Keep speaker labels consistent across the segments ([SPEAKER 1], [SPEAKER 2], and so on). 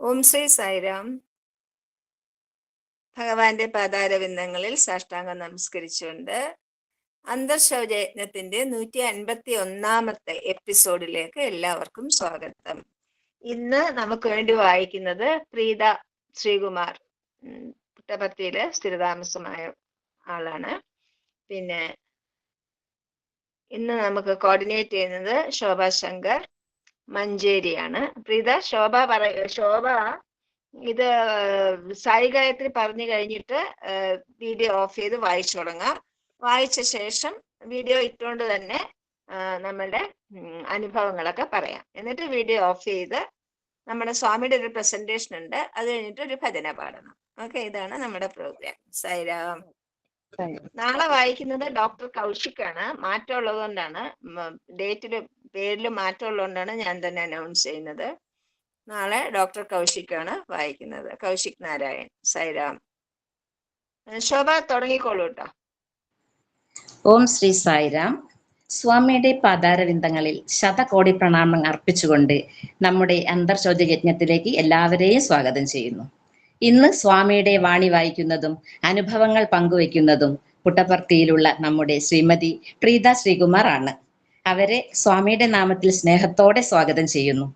[SPEAKER 1] ഓം ശ്രീ സായിരാം. ഭഗവാന്റെ പാതാരവിന്ദങ്ങളിൽ സാഷ്ടാംഗം നമസ്കരിച്ചുകൊണ്ട് അന്തർശൗചയജ്ഞത്തിന്റെ 151 എപ്പിസോഡിലേക്ക് എല്ലാവർക്കും സ്വാഗതം. ഇന്ന് നമുക്ക് വേണ്ടി വായിക്കുന്നത് പ്രീത ശ്രീകുമാർ, പുട്ടപർത്തിയില് സ്ഥിരതാമസമായ ആളാണ്. പിന്നെ ഇന്ന് നമുക്ക് കോർഡിനേറ്റ് ചെയ്യുന്നത് ശോഭ ശങ്കർ മഞ്ചേരിയാണ്. പ്രീത, ശോഭ ഇത് സായി ഗായത്രി പറഞ്ഞു കഴിഞ്ഞിട്ട് വീഡിയോ ഓഫ് ചെയ്ത് വായിച്ചു തുടങ്ങാം. വായിച്ച ശേഷം വീഡിയോ ഇട്ടുകൊണ്ട് തന്നെ നമ്മളുടെ അനുഭവങ്ങളൊക്കെ പറയാം. എന്നിട്ട് വീഡിയോ ഓഫ് ചെയ്ത് നമ്മുടെ സ്വാമിയുടെ ഒരു പ്രസന്റേഷൻ ഉണ്ട്, അത് കഴിഞ്ഞിട്ട് ഒരു ഭജന പാടണം. ഓക്കെ, ഇതാണ് നമ്മുടെ പ്രോഗ്രാം. സൈറാം. നാളെ വായിക്കുന്നത് ഡോക്ടർ കൗശിക്കാണ്. മാറ്റം ഉള്ളതുകൊണ്ടാണ്, പേരിൽ മാറ്റം ഉള്ളതുകൊണ്ടാണ് ഞാൻ തന്നെ അനൗൺസ് ചെയ്യുന്നത്. നാളെ ഡോക്ടർ കൗശിക്കാണ് വായിക്കുന്നത്, കൗശിക് നാരായൺ. സൈറാം. ശോഭ തുടങ്ങിക്കോളൂ കേട്ടോ.
[SPEAKER 2] ഓം ശ്രീ സായിരാം. സ്വാമിയുടെ പാതാരവിന്ദങ്ങളിൽ ശതകോടി പ്രണാമങ്ങൾ അർപ്പിച്ചുകൊണ്ട് നമ്മുടെ അന്തർശോച യജ്ഞത്തിലേക്ക് എല്ലാവരെയും സ്വാഗതം ചെയ്യുന്നു. ഇന്ന് സ്വാമിയുടെ വാണി വായിക്കുന്നതും അനുഭവങ്ങൾ പങ്കുവയ്ക്കുന്നതും പുട്ടപർത്തിയിലുള്ള നമ്മുടെ ശ്രീമതി പ്രീത ശ്രീകുമാർ ആണ്. അവരെ സ്വാമിയുടെ നാമത്തിൽ സ്നേഹത്തോടെ സ്വാഗതം ചെയ്യുന്നു.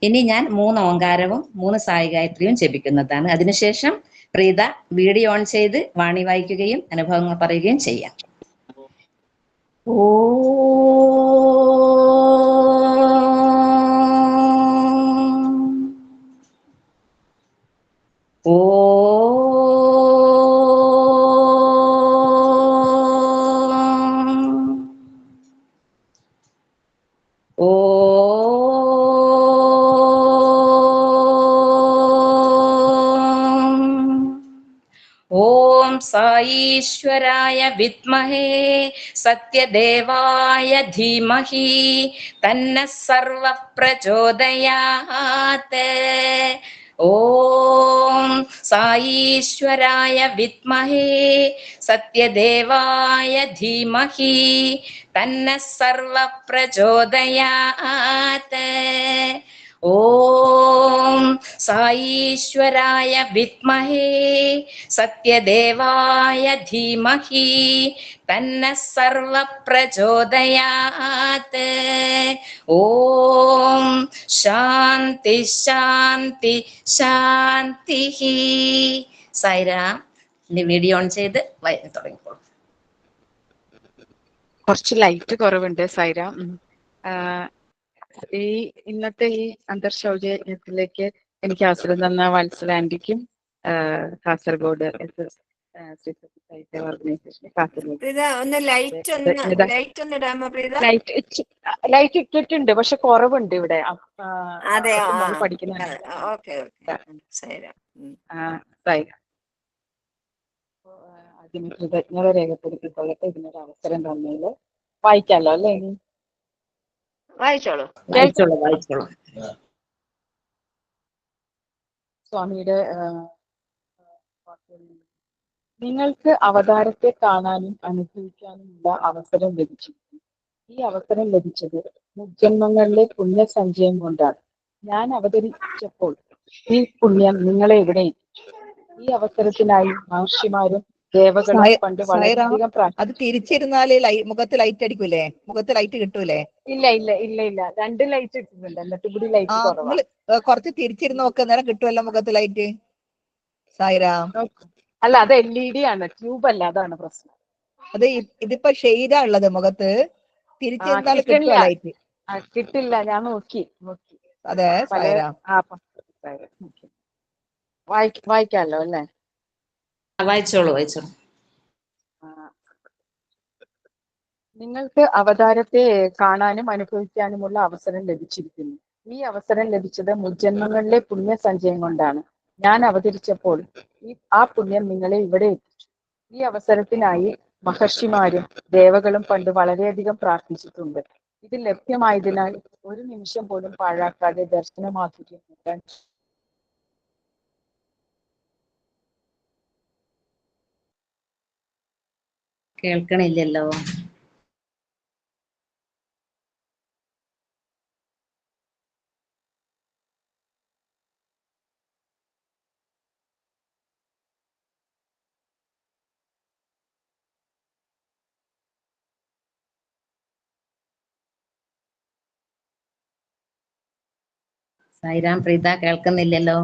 [SPEAKER 2] ഇനി ഞാൻ 3 ഓങ്കാരവും 3 സായി ഗായത്രിയും ജപിക്കുന്നതാണ്. അതിനുശേഷം പ്രീത വീഡിയോ ഓൺ ചെയ്ത് വാണി വായിക്കുകയും അനുഭവങ്ങൾ പറയുകയും ചെയ്യാം. ഓം സായീശ്വരായ വിദ്മഹേ സത്യദേവായ ധീമഹി തന്നഃ സർവഃ പ്രചോദയാത്. ഓം സായീശ്വരായ വിദ്മഹേ സത്യദേവായ ധീമഹി തന്നഃ സർവഃ പ്രചോദയാത്. ഓം സായീശ്വരായ വിദ്മഹേ സത്യദേവായ ധീമഹി തന്നഃ സർവഃ പ്രചോദയാത്. ഓം ശാന്തി ശാന്തി ശാന്തി. സായിരാം. ഇനി വീഡിയോ ഓൺ ചെയ്ത് തുടങ്ങിക്കോളൂ.
[SPEAKER 3] കുറച്ച് ലൈറ്റ് കുറവുണ്ട് സായിരാം. ഇന്നത്തെ ഈ അന്തർശൗചയജ്ഞത്തിലേക്ക് എനിക്ക് അവസരം തന്ന വത്സല ആന്റിക്കും കാസർഗോഡ് ലൈറ്റ് ഇട്ടിട്ടുണ്ട്, പക്ഷെ കുറവുണ്ട് ഇവിടെ. പഠിക്കുന്ന അതിന് കൃതജ്ഞത രേഖപ്പെടുത്തിക്കൊള്ളട്ടെ ഇതിനൊരു അവസരം തന്നതില്. വായിക്കാലോ അല്ലേ? ഇനി
[SPEAKER 1] വായിച്ചോളൂ.
[SPEAKER 3] സ്വാമിയുടെ നിങ്ങൾക്ക് അവതാരത്തെ കാണാനും അനുഭവിക്കാനുമുള്ള അവസരം ലഭിച്ചിരിക്കുന്നു. ഈ അവസരം ലഭിച്ചത് മുജ്ജന്മങ്ങളിലെ പുണ്യസഞ്ചയം കൊണ്ടാണ്. ഞാൻ അവതരിച്ചപ്പോൾ ഈ പുണ്യം നിങ്ങളെ ഇവിടെ എത്തിച്ചു. ഈ അവസരത്തിനായി മഹർഷിമാരും ദേവകളും പണ്ട് വളരെയധികം
[SPEAKER 4] അത് തിരിച്ചിരുന്നാല് മുഖത്ത് ലൈറ്റ് അടിക്കൂലേ? മുഖത്ത് ലൈറ്റ് കിട്ടൂലേ?
[SPEAKER 3] ഇല്ല 2 ലൈറ്റ് ഇട്ടിട്ടുണ്ട്, എന്നിട്ട് കൂടി ലൈറ്റ് കുറവാണ്.
[SPEAKER 4] കുറച്ച് തിരിച്ചിരുന്ന് നോക്ക്, നേരം കിട്ടുമല്ലോ മുഖത്ത് ലൈറ്റ്. സായിരാം.
[SPEAKER 3] അല്ല, അത് LED ആണ്, ട്യൂബ് അല്ല, അതാണ് പ്രശ്നം.
[SPEAKER 4] അത് ഇതിപ്പോ ഷെയ്ഡാ ഉള്ളത് മുഖത്ത്. തിരിച്ചിരുന്നാൽ കിട്ടുമോ ലൈറ്റ്?
[SPEAKER 3] കിട്ടില്ല, ഞാൻ നോക്കി.
[SPEAKER 4] അതെ സായിരാം.
[SPEAKER 3] വായിക്കാലോ അല്ലേ?
[SPEAKER 2] വായിച്ചോളൂ.
[SPEAKER 3] നിങ്ങൾക്ക് അവതാരത്തെ കാണാനും അനുഭവിക്കാനുമുള്ള അവസരം ലഭിച്ചിരിക്കുന്നു. ഈ അവസരം ലഭിച്ചത് മുജ്ജന്മങ്ങളിലെ പുണ്യസഞ്ചയം കൊണ്ടാണ്. ഞാൻ അവതരിച്ചപ്പോൾ ആ പുണ്യം നിങ്ങളെ ഇവിടെ എത്തിച്ചു. ഈ അവസരത്തിനായി മഹർഷിമാരും ദേവകളും പണ്ട് വളരെയധികം പ്രാർത്ഥിച്ചിട്ടുണ്ട്. ഇത് ലഭ്യമായതിനാൽ ഒരു നിമിഷം പോലും പാഴാക്കാതെ ദർശനമാധുര്യം നേടാൻ
[SPEAKER 2] കേൾക്കണില്ലല്ലോ. സായിരാം പ്രീത കേൾക്കുന്നില്ലല്ലോ.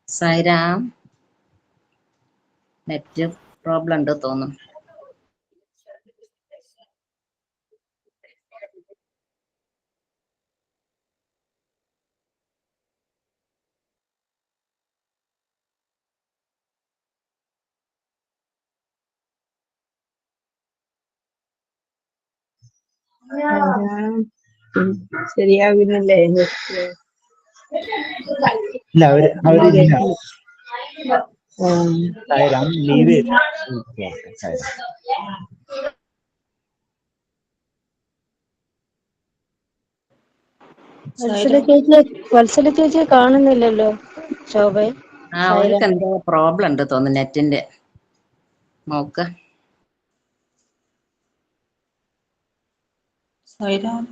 [SPEAKER 2] സായിരാം, നെറ്റ് പ്രോബ്ലം ഉണ്ട് തോന്നുന്നു.
[SPEAKER 5] ശരിയാകുന്നില്ലേ?
[SPEAKER 6] ഇല്ല, അവരില്ല. സായിരാം ലീവ് ചെയ്തു.
[SPEAKER 5] വത്സല ചേച്ചിയെ കാണുന്നില്ലല്ലോ ശോഭയെ.
[SPEAKER 2] അവർക്ക് എന്തോ പ്രോബ്ലം ഉണ്ട് തോന്നുന്നു നെറ്റിന്റെ. നോക്ക്
[SPEAKER 7] സായിരാം.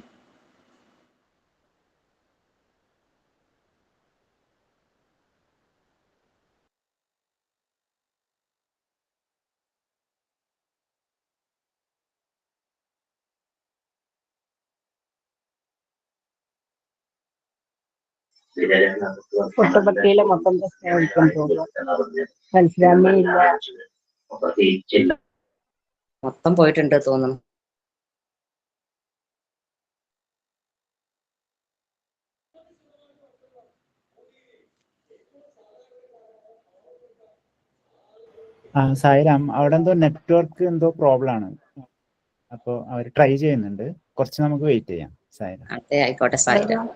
[SPEAKER 3] പുട്ടപർത്തിയിലെ മൊത്തം പ്രശ്നം മനസ്സിലാമയില്ല.
[SPEAKER 2] മൊത്തം പോയിട്ടുണ്ട് തോന്നുന്നു.
[SPEAKER 6] സായിരാം, അവിടെ എന്തോ നെറ്റ്വർക്ക് എന്തോ പ്രോബ്ലം ആണ്. അപ്പൊ അവർ ട്രൈ ചെയ്യുന്നുണ്ട്. കുറച്ച് നമുക്ക് വെയിറ്റ് ചെയ്യാം. സായിരാം.
[SPEAKER 2] അതെ, ആയിക്കോട്ടെ. സായിരാം.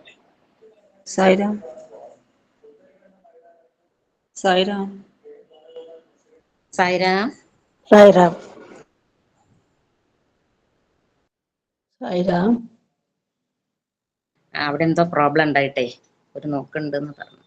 [SPEAKER 7] സായിരാം. സായിരാം.
[SPEAKER 2] സായിരാം.
[SPEAKER 5] സായിരാം. സായിരാം.
[SPEAKER 2] അവിടെ എന്തോ പ്രോബ്ലം ഉണ്ടായിട്ടേ ഒരു നോക്കുന്നുണ്ടെന്ന് പറഞ്ഞു.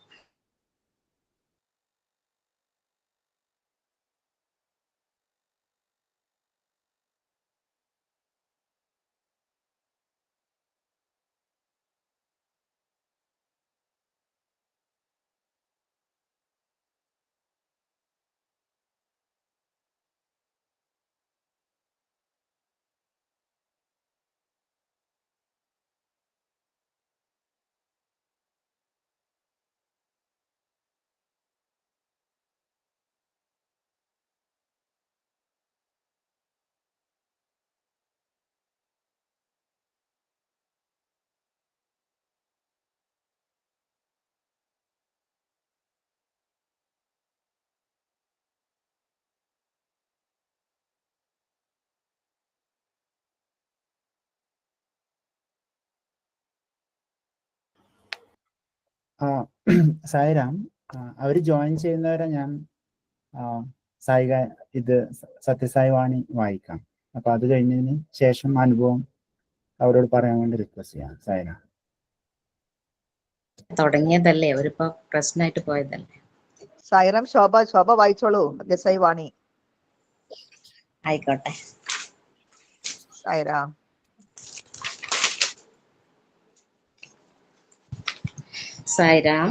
[SPEAKER 6] സായിരാം, അവര് ജോയിൻ ചെയ്യുന്നവരെ ഞാൻ സായിക ഇത് സത്യസായി വാണി വായിക്കാം. അപ്പൊ അത് കഴിഞ്ഞതിന് ശേഷം അനുഭവം അവരോട് പറയാൻ വേണ്ടി റിക്വസ്റ്റ് ചെയ്യാം. സായിരാം.
[SPEAKER 2] തുടങ്ങിയതല്ലേ, അവരിപ്പോ പ്രശ്നമായിട്ട് പോയതല്ലേ.
[SPEAKER 4] സായിറാം, ശോഭ വായിച്ചോളൂ. സത്യസായി വാണി.
[SPEAKER 2] ആയിക്കോട്ടെ.
[SPEAKER 4] സായിറാം.
[SPEAKER 2] സായിരാം.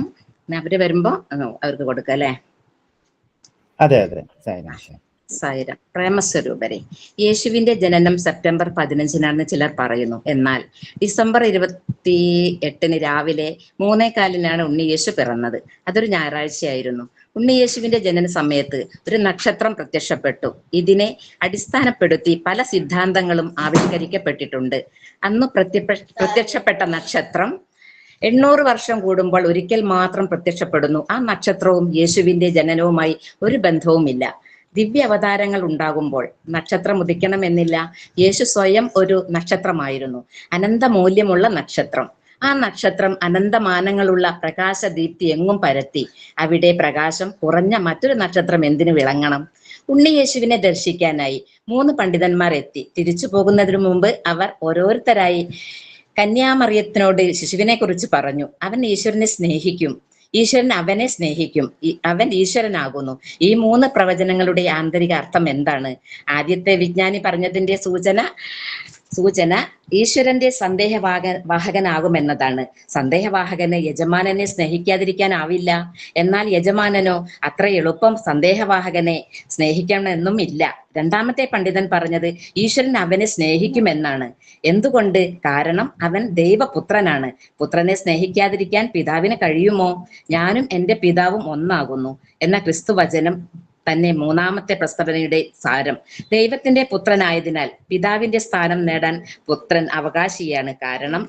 [SPEAKER 2] അവര് വരുമ്പോ അവർക്ക് കൊടുക്കാം അല്ലേ?
[SPEAKER 6] അതെ, സായിരാം.
[SPEAKER 2] സായിരാം. പ്രേമസ്വരൂപരെ, യേശുവിന്റെ ജനനം സെപ്റ്റംബർ 15-നാണെന്ന് ചിലർ പറയുന്നു. എന്നാൽ ഡിസംബർ 28 രാവിലെ 3:15 ഉണ്ണിയേശു പിറന്നത്. അതൊരു ഞായറാഴ്ചയായിരുന്നു. ഉണ്ണിയേശുവിന്റെ ജനന സമയത്ത് ഒരു നക്ഷത്രം പ്രത്യക്ഷപ്പെട്ടു. ഇതിനെ അടിസ്ഥാനപ്പെടുത്തി പല സിദ്ധാന്തങ്ങളും ആവിഷ്കരിക്കപ്പെട്ടിട്ടുണ്ട്. അന്ന് പ്രത്യക്ഷപ്പെട്ട നക്ഷത്രം 800 വർഷം കൂടുമ്പോൾ ഒരിക്കൽ മാത്രം പ്രത്യക്ഷപ്പെടുന്നു. ആ നക്ഷത്രവും യേശുവിന്റെ ജനനവുമായി ഒരു ബന്ധവുമില്ല. ദിവ്യ അവതാരങ്ങൾ ഉണ്ടാകുമ്പോൾ നക്ഷത്രം ഉദിക്കണമെന്നില്ല. യേശു സ്വയം ഒരു നക്ഷത്രമായിരുന്നു, അനന്തമൂല്യമുള്ള നക്ഷത്രം. ആ നക്ഷത്രം അനന്തമാനങ്ങളുള്ള പ്രകാശദീപ്തി എങ്ങും പരത്തി. അവിടെ പ്രകാശം കുറഞ്ഞ മറ്റൊരു നക്ഷത്രം എന്തിനു വിളങ്ങണം? ഉണ്ണിയേശുവിനെ ദർശിക്കാനായി 3 പണ്ഡിതന്മാർ എത്തി. തിരിച്ചു പോകുന്നതിനു മുമ്പ് അവർ ഓരോരുത്തരായി കന്യാമറിയത്തിനോട് ശിശുവിനെ കുറിച്ച് പറഞ്ഞു. അവൻ ഈശ്വരനെ സ്നേഹിക്കും, ഈശ്വരൻ അവനെ സ്നേഹിക്കും, അവൻ ഈശ്വരനാകുന്നു. ഈ 3 പ്രവചനങ്ങളുടെ ആന്തരിക അർത്ഥം എന്താണ്? ആദ്യത്തെ വിജ്ഞാനി പറഞ്ഞതിന്റെ സൂചന ഈശ്വരന്റെ വാഹകനാകുമെന്നതാണ്. സന്ദേഹവാഹകന് യജമാനനെ സ്നേഹിക്കാതിരിക്കാനാവില്ല. എന്നാൽ യജമാനനോ അത്ര എളുപ്പം സന്ദേഹവാഹകനെ സ്നേഹിക്കണമെന്നും ഇല്ല. രണ്ടാമത്തെ പണ്ഡിതൻ പറഞ്ഞത് ഈശ്വരൻ അവനെ സ്നേഹിക്കുമെന്നാണ്. എന്തുകൊണ്ട്? കാരണം അവൻ ദൈവപുത്രനാണ്. പുത്രനെ സ്നേഹിക്കാതിരിക്കാൻ പിതാവിന് കഴിയുമോ? ഞാനും എന്റെ പിതാവും ഒന്നാകുന്നു എന്ന ക്രിസ്തുവചനം തന്നെ 3ാമത്തെ പ്രസ്താവനയുടെ സാരം. ദൈവത്തിന്റെ പുത്രനായതിനാൽ പിതാവിന്റെ സ്ഥാനം നേടാൻ പുത്രൻ അവകാശിയാണ്. കാരണം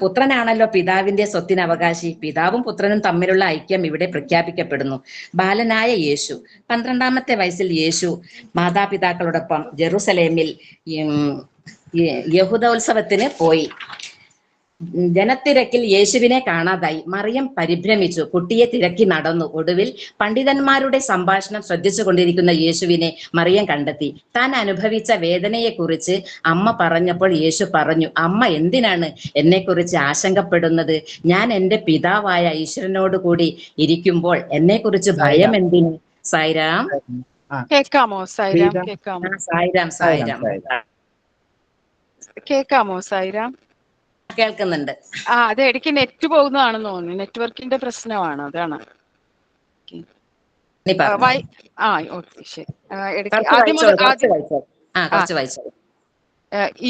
[SPEAKER 2] പുത്രനാണല്ലോ പിതാവിന്റെ സ്വത്തിന് അവകാശി. പിതാവും പുത്രനും തമ്മിലുള്ള ഐക്യം ഇവിടെ പ്രഖ്യാപിക്കപ്പെടുന്നു. ബാലനായ യേശു 12ാമത്തെ വയസ്സിൽ യേശു മാതാപിതാക്കളോടൊപ്പം ജെറുസലേമിൽ യഹൂദോത്സവത്തിന് പോയി. ജനത്തിരക്കിൽ യേശുവിനെ കാണാതായി. മറിയം പരിഭ്രമിച്ചു, കുട്ടിയെ തിരക്കി നടന്നു. ഒടുവിൽ പണ്ഡിതന്മാരുടെ സംഭാഷണം ശ്രദ്ധിച്ചു കൊണ്ടിരിക്കുന്ന യേശുവിനെ മറിയം കണ്ടെത്തി. താൻ അനുഭവിച്ച വേദനയെക്കുറിച്ച് അമ്മ പറഞ്ഞപ്പോൾ യേശു പറഞ്ഞു, അമ്മ എന്തിനാണ് എന്നെക്കുറിച്ച് ആശങ്കപ്പെടുന്നത്? ഞാൻ എന്റെ പിതാവായ ഈശ്വരനോട് കൂടി ഇരിക്കുമ്പോൾ എന്നെക്കുറിച്ച് ഭയം എന്തിന്? സായിരാം.
[SPEAKER 3] കേൾക്കാമോ സായിരാം? കേൾക്കാമോ? കേൾക്കാമോ സായിരാം?
[SPEAKER 2] കേൾക്കുന്നുണ്ട്.
[SPEAKER 3] അത് ഇടയ്ക്ക് നെറ്റ് പോകുന്നതാണെന്ന് തോന്നുന്നു. നെറ്റ്വർക്കിന്റെ പ്രശ്നമാണ്, അതാണ്. ഓക്കെ, ശരി.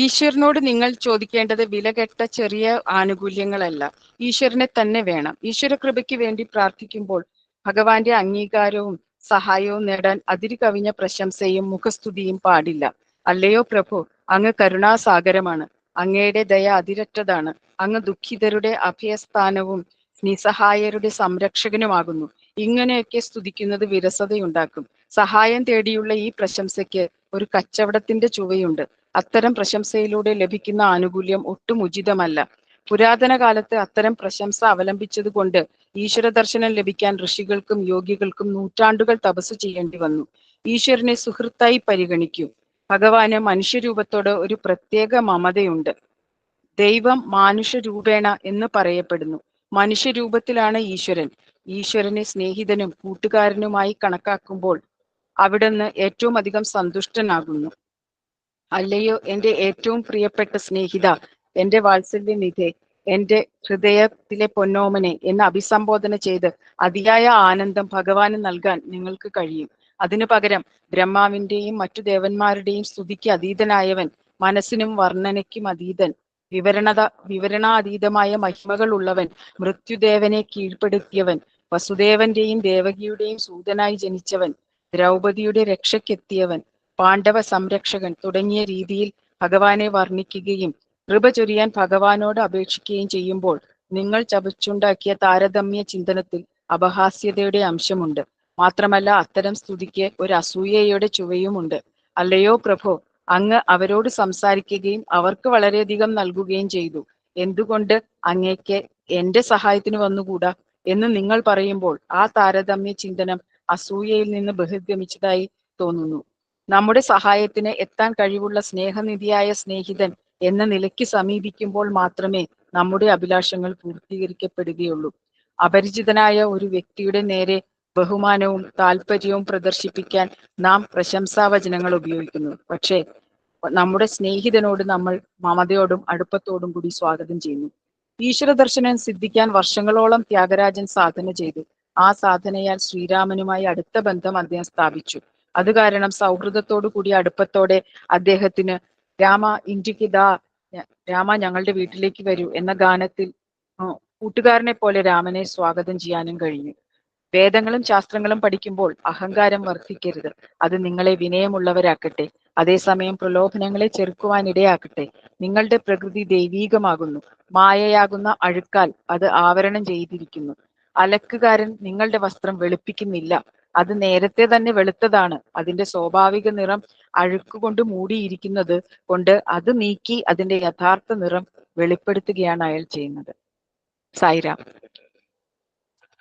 [SPEAKER 3] ഈശ്വരനോട് നിങ്ങൾ ചോദിക്കേണ്ടത് വിലകെട്ട ചെറിയ ആനുകൂല്യങ്ങളല്ല, ഈശ്വരനെ തന്നെ വേണം. ഈശ്വര കൃപയ്ക്ക് വേണ്ടി പ്രാർത്ഥിക്കുമ്പോൾ ഭഗവാന്റെ അംഗീകാരവും സഹായവും നേടാൻ അതിരു കവിഞ്ഞ പ്രശംസയും മുഖസ്തുതിയും പാടില്ല. അല്ലയോ പ്രഭു, അങ്ങ് കരുണാസാഗരമാണ്. അങ്ങയുടെ ദയ അതിരറ്റതാണ്. അങ്ങ് ദുഃഖിതരുടെ അഭയസ്ഥാനവും നിസ്സഹായരുടെ സംരക്ഷകനുമാകുന്നു. ഇങ്ങനെയൊക്കെ സ്തുതിക്കുന്നത് വിരസതയുണ്ടാക്കും. സഹായം തേടിയുള്ള ഈ പ്രശംസയ്ക്ക് ഒരു കച്ചവടത്തിന്റെ ചുവയുണ്ട്. അത്തരം പ്രശംസയിലൂടെ ലഭിക്കുന്ന ആനുകൂല്യം ഒട്ടും ഉചിതമല്ല. പുരാതന കാലത്ത് അത്തരം പ്രശംസ അവലംബിച്ചത് കൊണ്ട് ഈശ്വര ദർശനം ലഭിക്കാൻ ഋഷികൾക്കും യോഗികൾക്കും നൂറ്റാണ്ടുകൾ തപസ് ചെയ്യേണ്ടി വന്നു. ഈശ്വരനെ സുഹൃത്തായി പരിഗണിക്കൂ. ഭഗവാന് മനുഷ്യരൂപത്തോട് ഒരു പ്രത്യേക മമതയുണ്ട്. ദൈവം മാനുഷരൂപേണ എന്ന് പറയപ്പെടുന്നു. മനുഷ്യരൂപത്തിലാണ് ഈശ്വരൻ. ഈശ്വരനെ സ്നേഹിതനും കൂട്ടുകാരനുമായി കണക്കാക്കുമ്പോൾ അവിടുന്ന് ഏറ്റവും അധികം സന്തുഷ്ടനാകുന്നു. അല്ലയോ എന്റെ ഏറ്റവും പ്രിയപ്പെട്ട സ്നേഹിത, എന്റെ വാത്സല്യനിധേ, എന്റെ ഹൃദയത്തിലെ പൊന്നോമനെ എന്ന് അഭിസംബോധന ചെയ്ത് അതിയായ ആനന്ദം ഭഗവാന് നൽകാൻ നിങ്ങൾക്ക് കഴിയും. അതിനു പകരം ബ്രഹ്മാവിന്റെയും മറ്റു ദേവന്മാരുടെയും സ്തുതിക്ക് അതീതനായവൻ, മനസ്സിനും വർണ്ണനയ്ക്കും അതീതൻ, വിവരണാതീതമായ മഹിമകൾ ഉള്ളവൻ, മൃത്യുദേവനെ കീഴ്പ്പെടുത്തിയവൻ, വസുദേവന്റെയും ദേവകിയുടെയും സൂതനായി ജനിച്ചവൻ, ദ്രൗപദിയുടെ രക്ഷയ്ക്കെത്തിയവൻ, പാണ്ഡവ സംരക്ഷകൻ തുടങ്ങിയ രീതിയിൽ ഭഗവാനെ വർണ്ണിക്കുകയും കൃപ ചൊരിയാൻ ഭഗവാനോട് അപേക്ഷിക്കുകയും ചെയ്യുമ്പോൾ നിങ്ങൾ ചവച്ചുണ്ടാക്കിയ താരതമ്യ ചിന്തനത്തിൽ അപഹാസ്യതയുടെ അംശമുണ്ട്. മാത്രമല്ല അത്തരം സ്തുതിക്ക് ഒരു അസൂയയുടെ ചുവയുമുണ്ട്. അല്ലയോ പ്രഭോ, അങ്ങ് അവരോട് സംസാരിക്കുകയും അവർക്ക് വളരെയധികം നൽകുകയും ചെയ്തു. എന്തുകൊണ്ട് അങ്ങേക്ക് എന്റെ സഹായത്തിന് വന്നുകൂടാ എന്ന് നിങ്ങൾ പറയുമ്പോൾ ആ താരതമ്യ ചിന്തനം അസൂയയിൽ നിന്ന് ബഹിർഗമിച്ചതായി തോന്നുന്നു. നമ്മുടെ സഹായത്തിന് എത്താൻ കഴിവുള്ള സ്നേഹനിധിയായ സ്നേഹിതൻ എന്ന നിലയ്ക്ക് സമീപിക്കുമ്പോൾ മാത്രമേ നമ്മുടെ അഭിലാഷങ്ങൾ പൂർത്തീകരിക്കപ്പെടുകയുള്ളൂ. അപരിചിതനായ ഒരു വ്യക്തിയുടെ നേരെ ബഹുമാനവും താല്പര്യവും പ്രദർശിപ്പിക്കാൻ നാം പ്രശംസാവചനങ്ങൾ ഉപയോഗിക്കുന്നു. പക്ഷേ നമ്മുടെ സ്നേഹിതനോട് നമ്മൾ മമതയോടും അടുപ്പത്തോടും കൂടി സ്വാഗതം ചെയ്യുന്നു. ഈശ്വര ദർശനം സിദ്ധിക്കാൻ വർഷങ്ങളോളം ത്യാഗരാജൻ സാധന ചെയ്തു. ആ സാധനയാൽ ശ്രീരാമനുമായി അടുത്ത ബന്ധം അദ്ദേഹം സ്ഥാപിച്ചു. അത് കാരണം സൗഹൃദത്തോടു കൂടിയ അടുപ്പത്തോടെ അദ്ദേഹത്തിന് രാമ ഇന്ത്യക്കിതാ, രാമ ഞങ്ങളുടെ വീട്ടിലേക്ക് വരൂ എന്ന ഗാനത്തിൽ കൂട്ടുകാരനെ പോലെ രാമനെ സ്വാഗതം ചെയ്യാനും കഴിഞ്ഞു. വേദങ്ങളും ശാസ്ത്രങ്ങളും പഠിക്കുമ്പോൾ അഹങ്കാരം വർദ്ധിക്കരുത്. അത് നിങ്ങളെ വിനയമുള്ളവരാക്കട്ടെ. അതേസമയം പ്രലോഭനങ്ങളെ ചെറുക്കുവാനിടയാക്കട്ടെ. നിങ്ങളുടെ പ്രകൃതി ദൈവീകമാകുന്നു. മായയാകുന്ന അഴുക്കാൽ അത് ആവരണം ചെയ്തിരിക്കുന്നു. അലക്കുകാരൻ നിങ്ങളുടെ വസ്ത്രം വെളുപ്പിക്കുന്നില്ല. അത് നേരത്തെ തന്നെ വെളുത്തതാണ്. അതിന്റെ സ്വാഭാവിക നിറം അഴുക്കുകൊണ്ട് മൂടിയിരിക്കുന്നത് കൊണ്ട് അത് നീക്കി അതിന്റെ യഥാർത്ഥ നിറം വെളിപ്പെടുത്തുകയാണ് അയാൾ ചെയ്യുന്നത്. സായിരാം.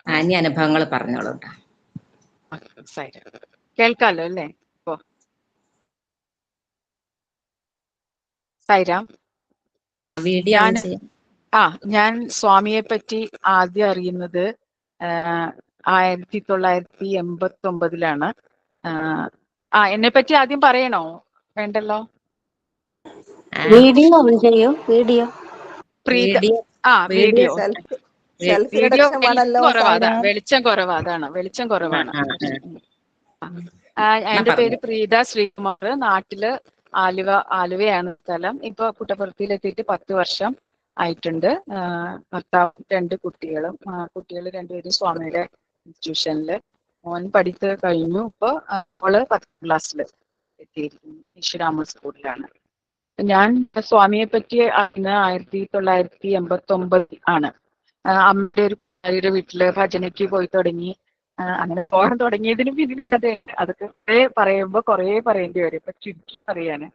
[SPEAKER 2] ഇനി അനുഭവങ്ങൾ പറഞ്ഞോളൂ.
[SPEAKER 3] സായിരാം. കേൾക്കാലോ അല്ലേ? ഇപ്പോ സായിരാം.
[SPEAKER 2] വീഡിയോ
[SPEAKER 3] ഞാൻ സ്വാമിയെ പറ്റി ആദ്യം അറിയുന്നത് 1989 എന്നെ പറ്റി ആദ്യം പറയണോ? വേണ്ടല്ലോ.
[SPEAKER 5] വീഡിയോ ഓൺ ചെയ്യൂ. Video
[SPEAKER 3] video
[SPEAKER 4] self
[SPEAKER 3] video
[SPEAKER 4] introduction
[SPEAKER 3] വെളിച്ചം കുറവാണ്. വെളിച്ചം കുറവാണ്. എന്റെ പേര് പ്രീത ശ്രീകുമാർ. നാട്ടില് ആലുവയാണ് സ്ഥലം. ഇപ്പൊ പുട്ടപർത്തിയിലെത്തിയിട്ട് 10 വർഷം ആയിട്ടുണ്ട്. ഭർത്താവ് 2 കുട്ടികളും. കുട്ടികൾ 2 പേരും സ്വാമിയുടെ ഇൻസ്റ്റിറ്റ്യൂഷനില്. മോൻ പഠിത്ത് കഴിഞ്ഞു. ഇപ്പൊ അവള് 10th ക്ലാസ്സിൽ എത്തിയിരിക്കുന്നു. ഈശ്വരാമ സ്കൂളിലാണ്. ഞാൻ സ്വാമിയെ പറ്റി അറിഞ്ഞ 1989 ആണ്. അമ്മയുടെ ഒരു വീട്ടില് ഭജനയ്ക്ക് പോയി തുടങ്ങി. അങ്ങനെ പോകാൻ തുടങ്ങിയതിനും ഇതിന് കഥയുണ്ട്. അതൊക്കെ പറയുമ്പോ കുറെ പറയേണ്ടി വരും. ഇപ്പൊ ചുരുക്കി പറയാണ്.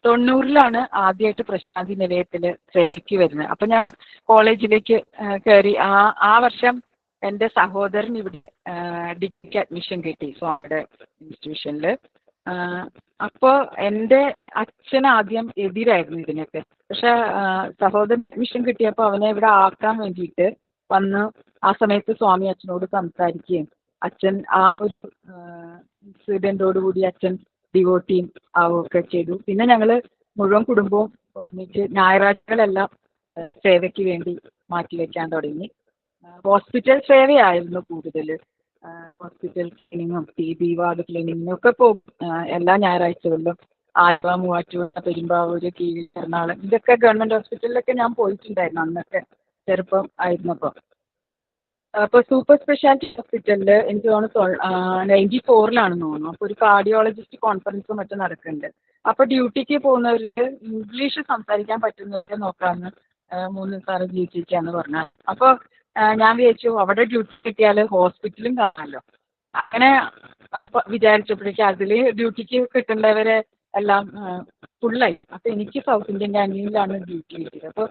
[SPEAKER 3] 90-ലാണ് ആദ്യമായിട്ട് പ്രശാന്തി നിലയത്തില് സേവയ്ക്ക് വരുന്നത്. അപ്പൊ ഞാൻ കോളേജിലേക്ക് കയറി. ആ വർഷം എൻ്റെ സഹോദരൻ ഇവിടെ ഡിഗ്രിക്ക് അഡ്മിഷൻ കിട്ടി സ്വാമിയുടെ ഇൻസ്റ്റിറ്റ്യൂഷനില്. അപ്പോ എൻ്റെ അച്ഛൻ ആദ്യം എതിരായിരുന്നു ഇതിനൊക്കെ. പക്ഷെ സഹോദരൻ അഡ്മിഷൻ കിട്ടിയപ്പോൾ അവനെ ഇവിടെ ആക്കാൻ വേണ്ടിയിട്ട് വന്ന് ആ സമയത്ത് സ്വാമി അച്ഛനോട് സംസാരിക്കുകയും അച്ഛൻ ആ ഒരു ഇൻസിഡൻറ്റോടുകൂടി അച്ഛൻ ഡിവോട്ടിയും ആവുകയൊക്കെ ചെയ്തു. പിന്നെ ഞങ്ങള് മുഴുവൻ കുടുംബവും ഒന്നിച്ച് ഞായറാഴ്ചകളെല്ലാം സേവയ്ക്ക് വേണ്ടി മാറ്റിവെക്കാൻ തുടങ്ങി. ഹോസ്പിറ്റൽ സേവയായിരുന്നു കൂടുതൽ. ഹോസ്പിറ്റൽ ക്ലീനിങ്ങും TB വാർഡ് ക്ലീനിങ്ങിനും ഒക്കെ പോകും എല്ലാ ഞായറാഴ്ചകളിലും. ആലുവ, മൂവാറ്റുപുഴ, പെരുമ്പാവൂർ, കീഴ്, എറണാകുളം ഇതൊക്കെ ഗവൺമെന്റ് ഹോസ്പിറ്റലിലൊക്കെ ഞാൻ പോയിട്ടുണ്ടായിരുന്നു അന്നൊക്കെ ചെറുപ്പം ആയിരുന്നപ്പോൾ. അപ്പോൾ സൂപ്പർ സ്പെഷ്യാലിറ്റി ഹോസ്പിറ്റലിൽ എനിക്ക് തോന്നുന്നു 94-ലാണെന്ന് തോന്നുന്നു. അപ്പോൾ ഒരു കാർഡിയോളജിസ്റ്റ് കോൺഫറൻസും മറ്റും നടക്കുന്നുണ്ട്. അപ്പോൾ ഡ്യൂട്ടിക്ക് പോകുന്നവർക്ക് ഇംഗ്ലീഷ് സംസാരിക്കാൻ പറ്റുന്നവരെ നോക്കാമെന്ന് 3 സാറ് ജീവിച്ചിരിക്കാന്ന് പറഞ്ഞാൽ. അപ്പോൾ ഞാൻ വിചാരിച്ചു അവിടെ ഡ്യൂട്ടി കിട്ടിയാൽ ഹോസ്പിറ്റലും കാണാമല്ലോ. അങ്ങനെ വിചാരിച്ചപ്പോഴേക്കും അതിൽ ഡ്യൂട്ടിക്ക് കിട്ടേണ്ടവരെ എല്ലാം ഫുള്ളായി. അപ്പോൾ എനിക്ക് സൗത്ത് ഇന്ത്യൻ ക്യാൻറ്റീനിലാണ് ഡ്യൂട്ടി കിട്ടിയത്. അപ്പോൾ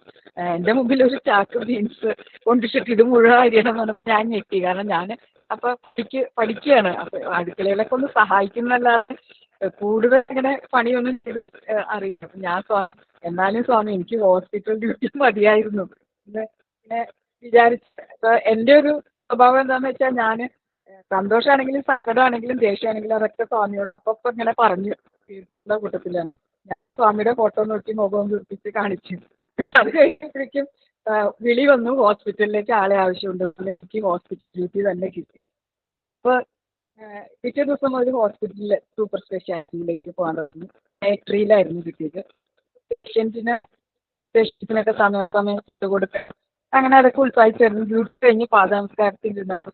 [SPEAKER 3] എൻ്റെ മുമ്പിൽ ഒരു ചാക്ക് ബീൻസ് കൊണ്ടിട്ടിട്ട് ഇത് മുഴുവൻ അരിയണം എന്ന് പറഞ്ഞപ്പോൾ ഞാൻ ഞെട്ടി. കാരണം ഞാൻ അപ്പോൾ പഠിക്കുകയാണ്. അപ്പോൾ അടുക്കളയിലൊക്കെ ഒന്ന് സഹായിക്കുന്നല്ലാതെ കൂടുതൽ ഇങ്ങനെ പണിയൊന്നും ചെയ്ത് അറിയില്ല. അപ്പം ഞാൻ എന്നാലും സ്വാമി എനിക്ക് ഹോസ്പിറ്റൽ ഡ്യൂട്ടി മതിയായിരുന്നു പിന്നെ വിചാരിച്ചു. എൻ്റെ ഒരു സ്വഭാവം എന്താണെന്ന് വെച്ചാൽ ഞാൻ സന്തോഷമാണെങ്കിലും സങ്കടമാണെങ്കിലും ദേഷ്യമാണെങ്കിലും അതൊക്കെ സ്വാമിയോട് ഒപ്പം ഇങ്ങനെ പറഞ്ഞു തീർക്കുന്ന കൂട്ടത്തിലാണ്. ഞാൻ സ്വാമിയുടെ ഫോട്ടോ നോക്കി മുഖം വീർപ്പിച്ച് കാണിച്ചു. അത് കഴിഞ്ഞപ്പോഴേക്കും വിളി വന്നു, ഹോസ്പിറ്റലിലേക്ക് ആളെ ആവശ്യമുണ്ട്. എനിക്ക് ഹോസ്പിറ്റൽ ഡ്യൂട്ടി തന്നെ കിട്ടി. അപ്പോൾ പിറ്റേ ദിവസം ഒരു ഹോസ്പിറ്റലിൽ സൂപ്പർ സ്പെഷ്യാലിറ്റിയിലേക്ക് പോകാൻ തുടങ്ങി. ഡയട്രിയിലായിരുന്നു കിട്ടിയത്. പേഷ്യൻസിനൊക്കെ സമയം ഫുഡ് കൊടുക്കുക അങ്ങനെ അതൊക്കെ ഉത്സാഹിച്ചായിരുന്നു. ഡ്യൂട്ടി കഴിഞ്ഞ് പാദനമസ്കാരത്തിലിരുന്നപ്പോൾ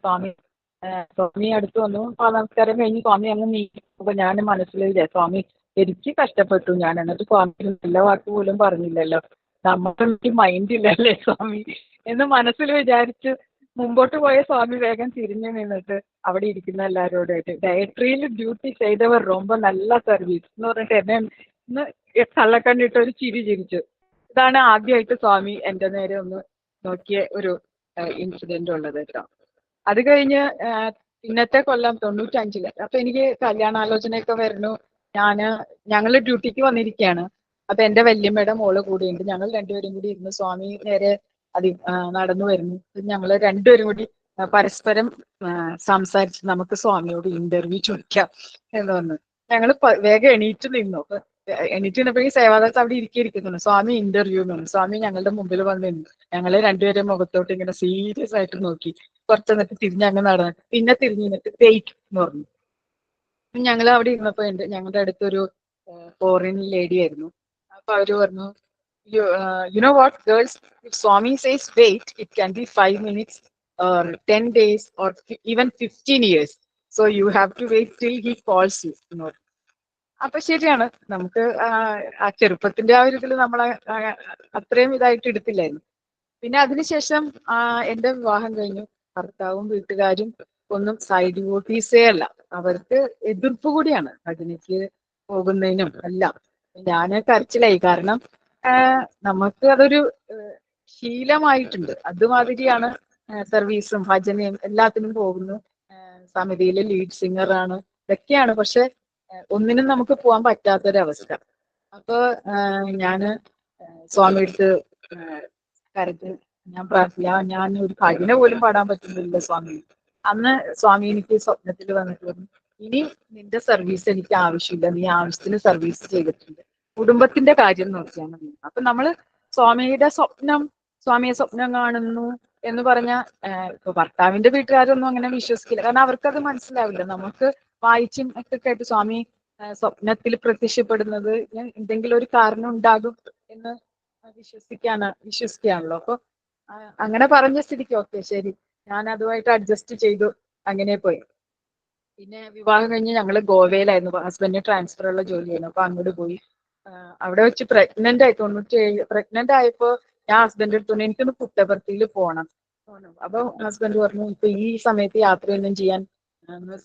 [SPEAKER 3] സ്വാമി അടുത്ത് വന്നു. പാദനമസ്കാരം കഴിഞ്ഞ് സ്വാമി അങ്ങ് നീക്കുമ്പോൾ ഞാൻ മനസ്സിൽ സ്വാമി എനിക്ക് കഷ്ടപ്പെട്ടു ഞാൻ. എന്നിട്ട് സ്വാമി നല്ല വാക്ക് പോലും പറഞ്ഞില്ലല്ലോ, നമുക്ക് മൈൻഡില്ലല്ലേ സ്വാമി എന്ന് മനസ്സിൽ വിചാരിച്ച് മുമ്പോട്ട് പോയ സ്വാമി വേഗം തിരിഞ്ഞു നിന്നിട്ട് അവിടെ ഇരിക്കുന്ന എല്ലാവരോടായിട്ട് ഡയട്രിയിൽ ഡ്യൂട്ടി ചെയ്തവർ ரொம்ப നല്ല സർവീസ് എന്ന് പറഞ്ഞിട്ട് എന്നെ ഒന്ന് കള്ളക്കണ്ണിട്ട് ഒരു ചിരി ചിരിച്ചു. ഇതാണ് ആദ്യമായിട്ട് സ്വാമി എൻ്റെ നേരെ ഒന്ന് നോക്കിയ ഒരു ഇൻസിഡന്റ് ഉള്ളത് കേട്ടോ. അത് കഴിഞ്ഞ് പിന്നത്തെ കൊല്ലം 95-ല് അപ്പൊ എനിക്ക് കല്യാണാലോചനയൊക്കെ വരുന്നു. ഞങ്ങൾ ഡ്യൂട്ടിക്ക് വന്നിരിക്കുകയാണ്. അപ്പൊ എൻ്റെ വല്യമ്മയുടെ മോള് കൂടിയുണ്ട്. ഞങ്ങൾ രണ്ടുപേരും കൂടി ഇരുന്ന് സ്വാമി നേരെ നടന്നു വരുന്നു. ഞങ്ങൾ രണ്ടുപേരും കൂടി പരസ്പരം സംസാരിച്ച് നമുക്ക് സ്വാമിയോട് ഇന്റർവ്യൂ ചോദിക്കാം എന്ന് പറഞ്ഞു. ഞങ്ങൾ വേഗം എണീറ്റ് നിന്നു. എണീറ്റ് നിന്നപ്പോഴേക്കും സേവാദാസ് അവിടെ ഇരിക്കുന്നു. സ്വാമി ഇന്റർവ്യൂ എന്ന് പറഞ്ഞു. സ്വാമി ഞങ്ങളുടെ മുമ്പിൽ വന്ന് നിന്നു. ഞങ്ങളെ രണ്ടുപേരും മുഖത്തോട്ട് ഇങ്ങനെ സീരിയസ് ആയിട്ട് നോക്കി. കുറച്ച് എന്നിട്ട് തിരിഞ്ഞങ്ങ് നടന്നിട്ട് പിന്നെ തിരിഞ്ഞു നിന്നിട്ട് വെയിറ്റ് എന്ന് പറഞ്ഞു. ഞങ്ങൾ അവിടെ ഇരുന്നപ്പോ ഞങ്ങളുടെ അടുത്തൊരു ഫോറിൻ ലേഡി ആയിരുന്നു. അപ്പൊ അവര് പറഞ്ഞു, you know what, girls, if Swami says wait, it can be 5 minutes or 10 days or even 15 years. So you have to wait till he calls you. എന്ന് പറഞ്ഞു. അപ്പൊ ശരിയാണ്, നമുക്ക് ആ ചെറുപ്പത്തിന്റെ ആ ഒരു ഇതിൽ നമ്മളെ അത്രയും ഇതായിട്ട് എടുത്തില്ലായിരുന്നു. പിന്നെ അതിനുശേഷം എന്റെ വിവാഹം കഴിഞ്ഞു. ഭർത്താവും വീട്ടുകാരും ഒന്നും സൈഡ് ഡിവോട്ടീസേ അല്ല, അവർക്ക് എതിർപ്പ് കൂടിയാണ് ഭജനയ്ക്ക് പോകുന്നതിനും എല്ലാം. ഞാന് കരച്ചിലായി, കാരണം നമുക്ക് അതൊരു ശീലമായിട്ടുണ്ട്. അതുമാതിരിയാണ് സർവീസും ഭജനയും എല്ലാത്തിനും പോകുന്നു. സമിതിയിലെ ലീഡ് സിംഗറാണ്, ഇതൊക്കെയാണ്. പക്ഷെ ഒന്നിനും നമുക്ക് പോകാൻ പറ്റാത്തൊരവസ്ഥ. അപ്പൊ ഞാന് സ്വാമിയെടുത്ത് കരഞ്ഞ് ഞാൻ പ്രാർത്ഥിക്കാം, ഞാൻ ഒരു ഭജന പോലും പാടാൻ പറ്റുന്നില്ല സ്വാമി. അന്ന് സ്വാമി എനിക്ക് സ്വപ്നത്തിൽ വന്നിട്ട് പറഞ്ഞു, ഇനി നിന്റെ സർവീസ് എനിക്ക് ആവശ്യമില്ല, നീ ആവശ്യത്തിന് സർവീസ് ചെയ്തിട്ടുണ്ട്, കുടുംബത്തിന്റെ കാര്യം നോക്കിയാൽ മതി. അപ്പൊ നമ്മള് സ്വാമിയെ സ്വപ്നം കാണുന്നു എന്ന് പറഞ്ഞ ഇപ്പൊ ഭർത്താവിന്റെ വീട്ടുകാരൊന്നും അങ്ങനെ വിശ്വസിക്കില്ല, കാരണം അവർക്കത് മനസ്സിലാവില്ല. നമുക്ക് വായിച്ചും ഒക്കെ കേട്ട് സ്വാമി സ്വപ്നത്തിൽ പ്രത്യക്ഷപ്പെടുന്നത് എന്തെങ്കിലും ഒരു കാരണം ഉണ്ടാകും എന്ന് വിശ്വസിക്കുകയാണല്ലോ. അപ്പൊ അങ്ങനെ പറഞ്ഞ സ്ഥിതിക്ക് ഓക്കെ ശരി, ഞാൻ അതുമായിട്ട് അഡ്ജസ്റ്റ് ചെയ്തു, അങ്ങനെ പോയി. പിന്നെ വിവാഹം കഴിഞ്ഞ് ഞങ്ങള് ഗോവയിലായിരുന്നു, ഹസ്ബൻഡിന് ട്രാൻസ്ഫർ ഉള്ള ജോലിയായിരുന്നു. അപ്പൊ അങ്ങോട്ട് പോയി. അവിടെ വെച്ച് പ്രഗ്നന്റ് ആയി, 97 പ്രഗ്നന്റ് ആയപ്പോ ഞാൻ ഹസ്ബൻഡ് അടുത്ത് പറഞ്ഞു, എനിക്കൊന്ന് പുട്ടപർത്തിയിൽ പോകണം. അപ്പൊ ഹസ്ബൻഡ് പറഞ്ഞു, ഇപ്പൊ ഈ സമയത്ത് യാത്രയൊന്നും ചെയ്യാൻ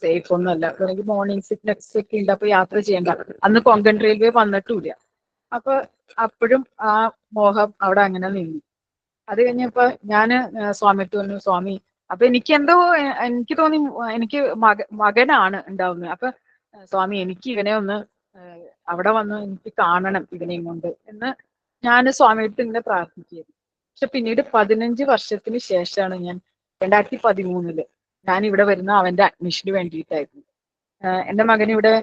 [SPEAKER 3] സേഫ് ഒന്നുമല്ല, എനിക്ക് മോർണിംഗ് സിക്നസ് ഒക്കെ ഉണ്ട്, അപ്പൊ യാത്ര ചെയ്യണ്ട. അന്ന് കൊങ്കൺ റെയിൽവേ വന്നിട്ടില്ല. അപ്പൊ അപ്പോഴും ആ മോഹം അവിടെ അങ്ങനെ നീങ്ങി. അത് കഴിഞ്ഞപ്പോ ഞാന് സ്വാമിക്ക് പറഞ്ഞു, സ്വാമി അപ്പൊ എനിക്ക് തോന്നി എനിക്ക് മകനാണ് ഉണ്ടാവുന്നത്. അപ്പൊ സ്വാമി എനിക്ക് ഇവനെ ഒന്ന് അവിടെ വന്ന് എനിക്ക് കാണണം ഇവനെയും കൊണ്ട് എന്ന് ഞാൻ സ്വാമിയുടെ ഇങ്ങനെ പ്രാർത്ഥിക്കുകയായിരുന്നു. പക്ഷെ പിന്നീട് 15 വർഷത്തിന് ശേഷമാണ് ഞാൻ 2013 ഞാൻ ഇവിടെ വരുന്ന അവന്റെ അഡ്മിഷന് വേണ്ടിയിട്ടായിരുന്നു. എന്റെ മകന് ഇവിടെ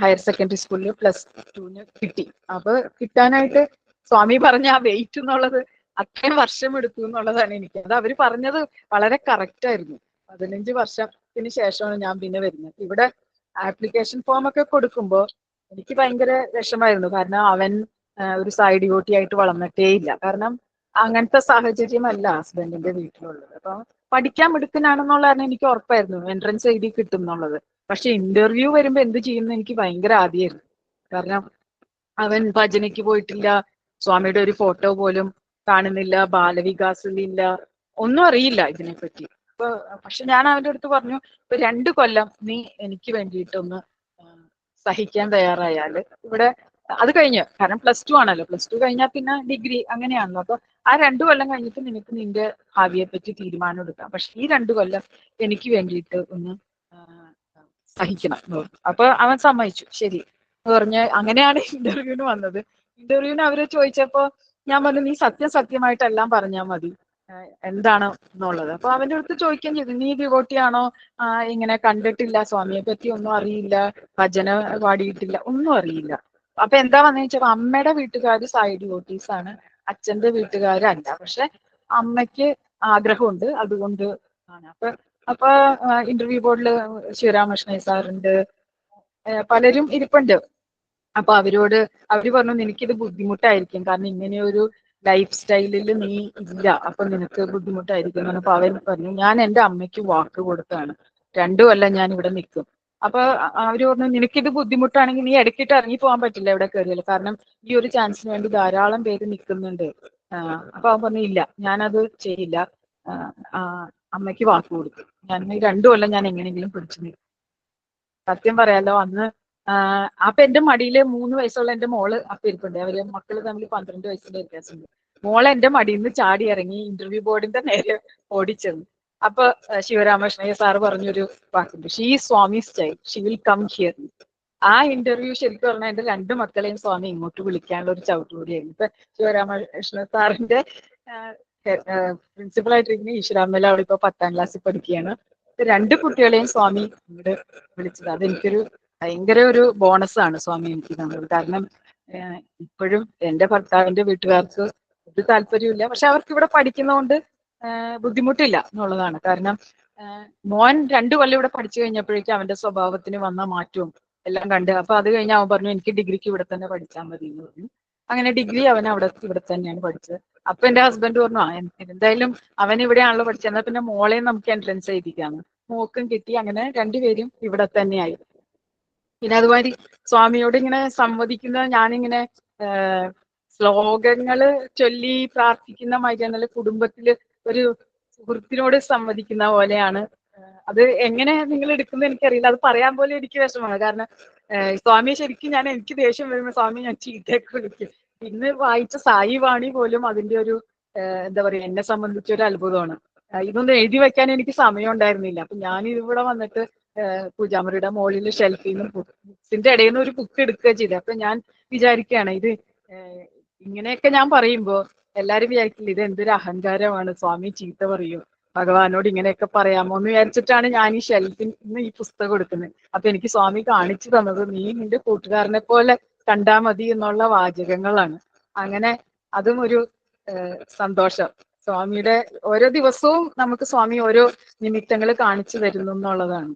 [SPEAKER 3] ഹയർ സെക്കൻഡറി സ്കൂളിൽ +2 കിട്ടി. അപ്പൊ കിട്ടാനായിട്ട് സ്വാമി പറഞ്ഞ ആ വെയിറ്റ് എന്നുള്ളത് അത്രയും വർഷം എടുത്തു എന്നുള്ളതാണ് എനിക്ക്. അത് അവര് പറഞ്ഞത് വളരെ കറക്റ്റ് ആയിരുന്നു. 15 വർഷത്തിന് ശേഷമാണ് ഞാൻ പിന്നെ വരുന്നത്. ഇവിടെ ആപ്ലിക്കേഷൻ ഫോം ഒക്കെ കൊടുക്കുമ്പോൾ എനിക്ക് ഭയങ്കര വിഷമായിരുന്നു, കാരണം അവൻ ഒരു സൈഡ് ഡ്യൂട്ടി ആയിട്ട് വളർന്നിട്ടേ ഇല്ല. കാരണം അങ്ങനത്തെ സാഹചര്യമല്ല ഹസ്ബൻഡിന്റെ വീട്ടിലുള്ളത്. അപ്പൊ പഠിക്കാൻ മിടുക്കനാണെന്നുള്ളതാണ് എനിക്ക് ഉറപ്പായിരുന്നു, എൻട്രൻസ് എഴുതി കിട്ടും എന്നുള്ളത്. പക്ഷെ ഇന്റർവ്യൂ വരുമ്പോ എന്ത് ചെയ്യുന്നു എനിക്ക് ഭയങ്കര ആദ്യമായിരുന്നു. കാരണം അവൻ ഭജനയ്ക്ക് പോയിട്ടില്ല, സ്വാമിയുടെ ഒരു ഫോട്ടോ പോലും കാണുന്നില്ല, ബാലവികാസിലില്ല, ഒന്നും അറിയില്ല ഇതിനെപ്പറ്റി. പക്ഷെ ഞാൻ അവന്റെ അടുത്ത് പറഞ്ഞു, ഇപ്പൊ 2 കൊല്ലം നീ എനിക്ക് വേണ്ടിയിട്ടൊന്ന് സഹിക്കാൻ തയ്യാറായാല് ഇവിടെ അത് കഴിഞ്ഞ്, കാരണം +2 ആണല്ലോ, +2 കഴിഞ്ഞാൽ പിന്നെ ഡിഗ്രി അങ്ങനെയാണല്ലോ. അപ്പൊ ആ 2 കൊല്ലം കഴിഞ്ഞിട്ട് നിനക്ക് നിന്റെ ഭാവിയെ പറ്റി തീരുമാനം എടുക്കാം, പക്ഷെ ഈ 2 കൊല്ലം എനിക്ക് വേണ്ടിയിട്ട് ഒന്ന് സഹിക്കണം. അപ്പൊ അവൻ സമ്മതിച്ചു, ശരി എന്ന് പറഞ്ഞ് അങ്ങനെയാണ് ഇന്റർവ്യൂവിന് വന്നത്. ഇന്റർവ്യൂവിന് അവര് ചോദിച്ചപ്പോ ഞാൻ പറഞ്ഞു, നീ സത്യമായിട്ടെല്ലാം പറഞ്ഞാൽ മതി, എന്താണ് എന്നുള്ളത്. അപ്പൊ അവന്റെ അടുത്ത് ചോദിക്കുകയും ചെയ്തു, നീ ഡിവോട്ടിയാണോ, ഇങ്ങനെ കണ്ടിട്ടില്ല, സ്വാമിയെ പറ്റി ഒന്നും അറിയില്ല, ഭജന പാടിയിട്ടില്ല, ഒന്നും അറിയില്ല. അപ്പൊ എന്താ വന്നു വെച്ചപ്പോ അമ്മയുടെ വീട്ടുകാർ സൈഡ് ഡിവോട്ടീസ് ആണ്, അച്ഛന്റെ വീട്ടുകാരല്ല. പക്ഷെ അമ്മയ്ക്ക് ആഗ്രഹമുണ്ട്, അതുകൊണ്ട് ആണ്. അപ്പൊ ഇന്റർവ്യൂ ബോർഡില് ശിവരാമകൃഷ്ണ സാറുണ്ട്, പലരും ഇരിപ്പുണ്ട്. അപ്പൊ അവര് പറഞ്ഞു, നിനക്കിത് ബുദ്ധിമുട്ടായിരിക്കും, കാരണം ഇങ്ങനെയൊരു ലൈഫ് സ്റ്റൈലിൽ നീ ഇല്ല, അപ്പൊ നിനക്ക് ബുദ്ധിമുട്ടായിരിക്കും. അപ്പൊ അവൻ പറഞ്ഞു, ഞാൻ എന്റെ അമ്മയ്ക്ക് വാക്ക് കൊടുത്താണ് 2 കൊല്ലം ഞാൻ ഇവിടെ നിൽക്കും. അപ്പൊ അവര് പറഞ്ഞു, നിനക്കിത് ബുദ്ധിമുട്ടാണെങ്കിൽ നീ ഇടയ്ക്കിട്ട് ഇറങ്ങി പോകാൻ പറ്റില്ല ഇവിടെ കയറിയല്ലോ, കാരണം ഈ ഒരു ചാൻസിന് വേണ്ടി ധാരാളം പേര് നിൽക്കുന്നുണ്ട്. അപ്പൊ അവൻ പറഞ്ഞു, ഇല്ല ഞാനത് ചെയ്യില്ല, അമ്മയ്ക്ക് വാക്ക് കൊടുത്തു, ഞാൻ 2 കൊല്ലം ഞാൻ എങ്ങനെയെങ്കിലും പിടിച്ചു നിൽക്കും. സത്യം പറയാലോ, അന്ന് അപ്പൊ എന്റെ മടിയില് 3 വയസ്സുള്ള എന്റെ മോള് അപ്പൊ ഇരിപ്പുണ്ട്, അവര് മക്കള് തമ്മിൽ 12 വയസ്സിന്റെ വ്യത്യാസമുണ്ട്. മോളെ എന്റെ മടിയിൽ നിന്ന് ചാടി ഇറങ്ങി ഇന്റർവ്യൂ ബോർഡിന്റെ നേരെ ഓടിച്ചെന്നു. അപ്പൊ ശിവരാമകൃഷ്ണയ്യ സാറ് പറഞ്ഞൊരു വാക്കുണ്ട്, she Swami's child, she will come here. ആ ഇന്റർവ്യൂ ശരിക്കും പറഞ്ഞാൽ എന്റെ 2 മക്കളെയും സ്വാമി ഇങ്ങോട്ട് വിളിക്കാനുള്ള ഒരു ചവിട്ടുകൂടിയായിരുന്നു. ഇപ്പൊ ശിവരാമകൃഷ്ണ സാറിന്റെ പ്രിൻസിപ്പൾ ആയിട്ടിരിക്കുന്ന ഈശ്വരാമല അവിടെ ഇപ്പൊ 10ാം ക്ലാസ്സിൽ പഠിക്കുകയാണ്. 2 കുട്ടികളെയും സ്വാമി ഇങ്ങോട്ട് വിളിച്ചത് അതെനിക്കൊരു ഭയങ്കര ഒരു ബോണസ് ആണ് സ്വാമി എനിക്ക് തന്നത്. കാരണം ഇപ്പോഴും എന്റെ ഭർത്താവിന്റെ വീട്ടുകാർക്ക് ഒരു താല്പര്യമില്ല, പക്ഷെ അവർക്ക് ഇവിടെ പഠിക്കുന്നതുകൊണ്ട് ബുദ്ധിമുട്ടില്ല എന്നുള്ളതാണ്. കാരണം മോൻ 2 കൊല്ലം ഇവിടെ പഠിച്ചു കഴിഞ്ഞപ്പോഴേക്കും അവന്റെ സ്വഭാവത്തിന് വന്ന മാറ്റവും എല്ലാം കണ്ട്. അപ്പൊ അത് കഴിഞ്ഞ് അവൻ പറഞ്ഞു എനിക്ക് ഡിഗ്രിക്ക് ഇവിടെ തന്നെ പഠിച്ചാൽ മതി എന്ന് പറഞ്ഞു. അങ്ങനെ ഡിഗ്രി അവൻ ഇവിടെ തന്നെയാണ് പഠിച്ചത്. അപ്പൊ എന്റെ ഹസ്ബൻഡ് പറഞ്ഞു എന്തായാലും അവൻ ഇവിടെയാണല്ലോ പഠിച്ചത്, എന്നാൽ പിന്നെ മോളെയും നമുക്ക് എൻട്രൻസ് എഴുതിക്കാന്ന്. മോക്കും കിട്ടി. അങ്ങനെ 2 പേരും ഇവിടെ തന്നെയായി. പിന്നെ അതുമാതിരി സ്വാമിയോട് ഇങ്ങനെ സംവദിക്കുന്ന ഞാനിങ്ങനെ ശ്ലോകങ്ങള് ചൊല്ലി പ്രാർത്ഥിക്കുന്ന മാതിരി കുടുംബത്തില് ഒരു സുഹൃത്തിനോട് സംവദിക്കുന്ന പോലെയാണ്. അത് എങ്ങനെ നിങ്ങൾ എടുക്കുന്നത് എനിക്കറിയില്ല. അത് പറയാൻ പോലും എനിക്ക് വിഷമമാണ്. കാരണം സ്വാമിയെ ശരിക്കും എനിക്ക് ദേഷ്യം വരുമ്പോൾ സ്വാമി ഞാൻ ചീത്തയൊക്കെ വിളിക്കും. ഇന്ന് വായിച്ച സായി വാണി പോലും അതിന്റെ ഒരു എന്താ പറയാ, എന്നെ സംബന്ധിച്ച ഒരു അത്ഭുതമാണ്. ഇതൊന്നും എഴുതി വെക്കാൻ എനിക്ക് സമയം ഉണ്ടായിരുന്നില്ല. അപ്പൊ ഞാൻ ഇവിടെ വന്നിട്ട് പൂജാമുറിയുടെ മുകളിൽ ഷെൽഫിൽ നിന്ന് ബുക്സിന്റെ ഇടയിൽ നിന്ന് ഒരു ബുക്ക് എടുക്കുക ചെയ്തത്. അപ്പൊ ഞാൻ വിചാരിക്കുകയാണ് ഇത് ഇങ്ങനെയൊക്കെ ഞാൻ പറയുമ്പോ എല്ലാരും വിചാരിക്കില്ല ഇത് എന്തൊരു അഹങ്കാരമാണ്, സ്വാമി ചീത്ത പറയൂ, ഭഗവാനോട് ഇങ്ങനെയൊക്കെ പറയാമോ എന്ന് വിചാരിച്ചിട്ടാണ് ഞാൻ ഈ ഷെൽഫിൽ നിന്ന് ഈ പുസ്തകം എടുക്കുന്നത്. അപ്പൊ എനിക്ക് സ്വാമി കാണിച്ചു തന്നത് നീ നിന്റെ കൂട്ടുകാരനെ പോലെ കണ്ടാ മതി എന്നുള്ള വാചകങ്ങളാണ്. അങ്ങനെ അതും ഒരു സന്തോഷം. സ്വാമിയുടെ ഓരോ ദിവസവും നമുക്ക് സ്വാമി ഓരോ നിമിത്തങ്ങൾ കാണിച്ചു തരുന്നു എന്നുള്ളതാണ്.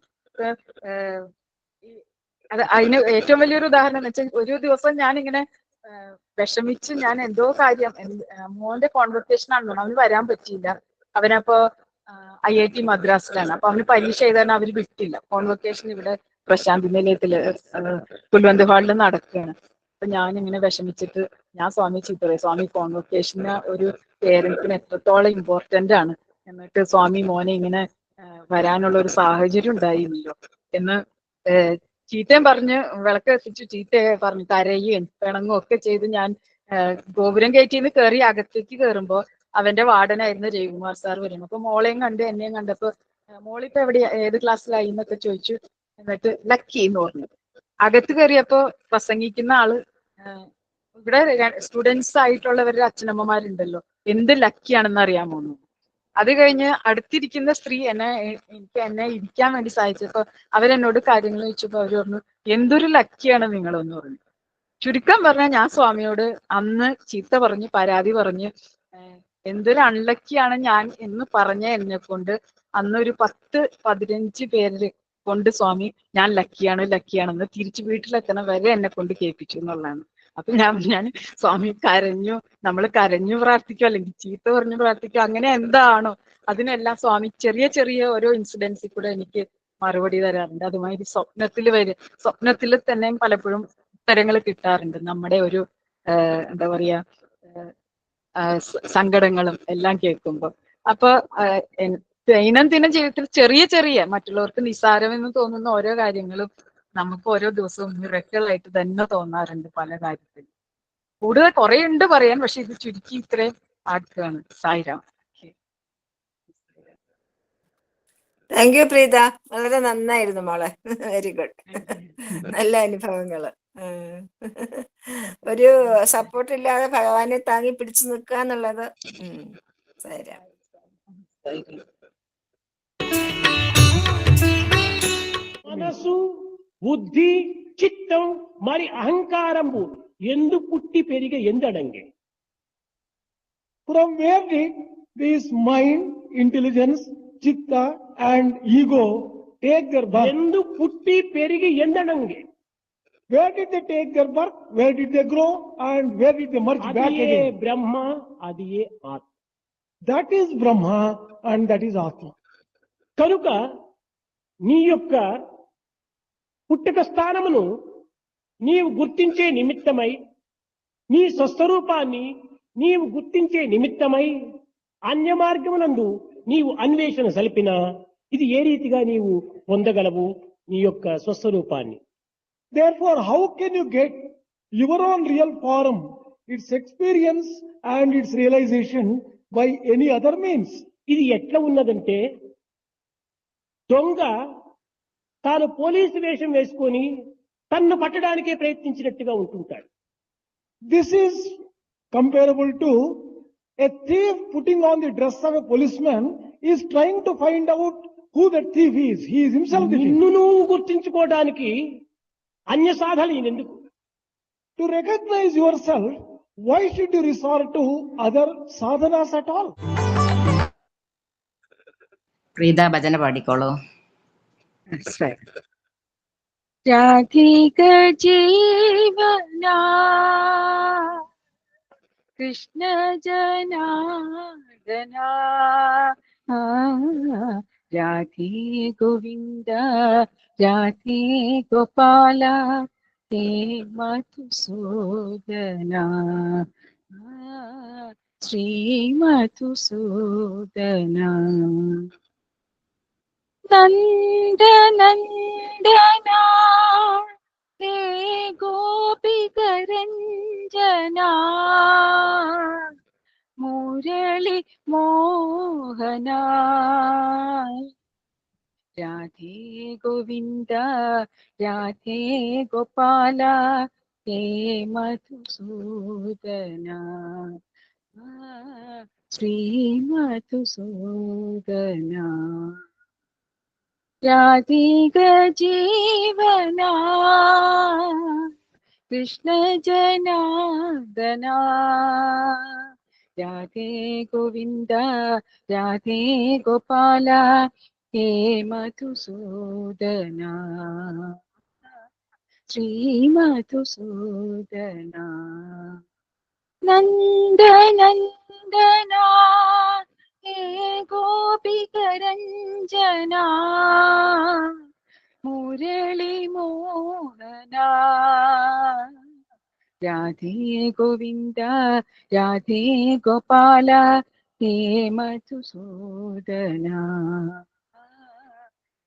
[SPEAKER 3] അത് അതിന് ഏറ്റവും വലിയൊരു ഉദാഹരണം എന്ന് വെച്ചാൽ ഒരു ദിവസം ഞാനിങ്ങനെ വിഷമിച്ച് ഞാൻ എന്തോ കാര്യം മോന്റെ കോൺവെക്കേഷൻ ആണല്ലോ, അവന് വരാൻ പറ്റിയില്ല. അവനപ്പോ IIT മദ്രാസിലാണ്. അപ്പൊ അവന് പരീക്ഷ എഴുതാൻ അവര് വിട്ടില്ല. കോൺവെക്കേഷൻ ഇവിടെ പ്രശാന്തി നിലയത്തില് പുൽവന്ത് ഹാളിൽ നടക്കുകയാണ്. അപ്പൊ ഞാനിങ്ങനെ വിഷമിച്ചിട്ട് ഞാൻ സ്വാമി ചീത്ത പറയും, സ്വാമി കോൺവെക്കേഷന് ഒരു പേരൻസിന് എത്രത്തോളം ഇമ്പോർട്ടന്റ് ആണ്, എന്നിട്ട് സ്വാമി മോനെ ഇങ്ങനെ വരാനുള്ള ഒരു സാഹചര്യം ഉണ്ടായില്ലല്ലോ എന്ന് ചീത്തയും പറഞ്ഞ് വിളക്ക് എത്തിച്ചു ചീത്തയെ പറഞ്ഞ് കരയുകയും പിണങ്ങും ഒക്കെ ചെയ്ത് ഞാൻ ഗോപുരം ഗേറ്റിൽ നിന്ന് കയറി അകത്തേക്ക് കയറുമ്പോ അവന്റെ വാർഡനായിരുന്നു രവികുമാർ സാർ വരുന്നു. അപ്പൊ മോളെയും കണ്ട് എന്നെയും കണ്ടപ്പോ മോളിപ്പോ എവിടെയാ ഏത് ക്ലാസ്സിലായി എന്നൊക്കെ ചോദിച്ചു. എന്നിട്ട് ലക്കി എന്ന് പറഞ്ഞു. അകത്ത് കയറിയപ്പോ പ്രസംഗിക്കുന്ന ആള് ഇവിടെ സ്റ്റുഡൻസ് ആയിട്ടുള്ളവരുടെ അച്ഛനമ്മമാരുണ്ടല്ലോ, എന്ത് ലക്കിയാണെന്ന് അറിയാമോ? അത് കഴിഞ്ഞ് അടുത്തിരിക്കുന്ന സ്ത്രീ എന്നെ ഇരിക്കാൻ വേണ്ടി സഹായിച്ചപ്പോ അവരെന്നോട് കാര്യങ്ങൾ ചോദിച്ചപ്പോ അവര് പറഞ്ഞു എന്തൊരു ലക്കിയാണ് നിങ്ങളെന്ന് പറഞ്ഞു. ചുരുക്കം പറഞ്ഞാൽ ഞാൻ സ്വാമിയോട് അന്ന് ചീത്ത പറഞ്ഞ് പരാതി പറഞ്ഞ് എന്തൊരു അൺലക്കിയാണ് ഞാൻ എന്ന് പറഞ്ഞ എന്നെ കൊണ്ട് അന്നൊരു 10-15 പേര് കൊണ്ട് സ്വാമി ഞാൻ ലക്കിയാണെന്ന് തിരിച്ചു വീട്ടിലെത്തണം വരെ എന്നെ കൊണ്ട് കേൾപ്പിച്ചു എന്നുള്ളതാണ്. അപ്പൊ ഞാൻ സ്വാമി കരഞ്ഞു, നമ്മൾ കരഞ്ഞു പ്രാർത്ഥിക്കും അല്ലെങ്കിൽ ചീത്ത പറഞ്ഞു പ്രാർത്ഥിക്കും, അങ്ങനെ എന്താണോ അതിനെല്ലാം സ്വാമി ചെറിയ ചെറിയ ഓരോ ഇൻസിഡൻസിൽ കൂടെ എനിക്ക് മറുപടി തരാറുണ്ട്. അതുമാതിരി സ്വപ്നത്തിൽ തന്നെ പലപ്പോഴും ഉത്തരങ്ങൾ കിട്ടാറുണ്ട്. നമ്മുടെ ഒരു എന്താ പറയാ സങ്കടങ്ങളും എല്ലാം കേൾക്കുമ്പോൾ. അപ്പൊ ദൈനംദിന ജീവിതത്തിൽ ചെറിയ ചെറിയ മറ്റുള്ളവർക്ക് നിസ്സാരമെന്ന് തോന്നുന്ന ഓരോ കാര്യങ്ങളും നമുക്ക് ഓരോ ദിവസവും മിറക്കിളായിട്ട് തന്നെ തോന്നാറുണ്ട് പല കാര്യത്തിലും. കൂടുതൽ കുറെ ഉണ്ട് പറയാൻ, പക്ഷെ ഇത് ചുരുക്കി ഇത്രയും ആക്കുകയാണ്. സായിരാം.
[SPEAKER 1] താങ്ക് യു പ്രീത, വളരെ നന്നായിരുന്നു മോളെ. Very good. നല്ല അനുഭവങ്ങള്. ഒരു സപ്പോർട്ട് ഇല്ലാതെ ഭഗവാനെ താങ്ങി പിടിച്ചു നിൽക്കുക എന്നുള്ളത് സായിരാം.
[SPEAKER 8] మనసు బుద్ధి చిత్తం మరి అహంకారము ఎందు పుట్టి పెరిగే ఎందడంగే.
[SPEAKER 9] From where did this mind, intelligence, chitta and ego take their birth?
[SPEAKER 8] ఎందు పుట్టి పెరిగి ఎందడంగే.
[SPEAKER 9] Where did they take their birth? Where did they grow? And where did they merge back
[SPEAKER 8] అదియే
[SPEAKER 9] again?
[SPEAKER 8] బ్రహ్మ, అదియే ఆత్మ.
[SPEAKER 9] That is Brahma and that is Atma.
[SPEAKER 8] కనుక నీ యొక్క పుట్టుక స్థానమును నీవు గుర్తించే నిమిత్తమై, నీ స్వస్వరూపాన్ని నీవు గుర్తించే నిమిత్తమై అన్య మార్గమునందు నీవు అన్వేషణ సలిపిన ఇది ఏ రీతిగా నీవు పొందగలవు నీ యొక్క స్వస్వరూపాన్ని?
[SPEAKER 9] Therefore, how can you get your own real form, its experience and its realization by any other means?
[SPEAKER 8] ఇది ఎట్లా ఉన్నదంటే దొంగ తాను పోలీసు వేషం వేసుకొని తన్ను పట్టడానికే ప్రయత్నించినట్టుగా ఉంటుంటాడు.
[SPEAKER 9] This is comparable to a thief putting on the dress of a policeman is trying to find out who that thief is. He is himself the thief.
[SPEAKER 8] నిన్ను నువ్వు గుర్తించుకోవడానికి అన్య సాధనలు ఎందుకు?
[SPEAKER 9] To recognize yourself, why should you resort to other sadhanas at all?
[SPEAKER 2] Preetha ഭജന പാടിക്കോളൂ.
[SPEAKER 3] രാധിക ജീവനാ കൃഷ്ണ ജനാർദ്ദനാ രാധേ ഗോവിന്ദ രാധേ ഗോപാല ഹേ മധുസൂദന ശ്രീ മധുസൂദന നന്ദനന്ദന ഹേ ഗോപികരഞ്ജന മുരളി മോഹന രാധേ ഗോവിന്ദ രാധേ ഗോപാല ഹേ മധുസൂദന ശ്രീ മധുസൂദന രാധിക ജീവന കൃഷ്ണ ജനാർദ്ദന രാധേ ഗോവിന്ദ രാധേ ഗോപാല ഹേ മധുസൂദന ശ്രീ മധുസൂദന നന്ദനന്ദന ഹേ ഗോപികരഞ്ജന മുരളി മോഹന രാധേ ഗോവിന്ദ രാധേ ഗോപാല ഹേ മധുസൂദന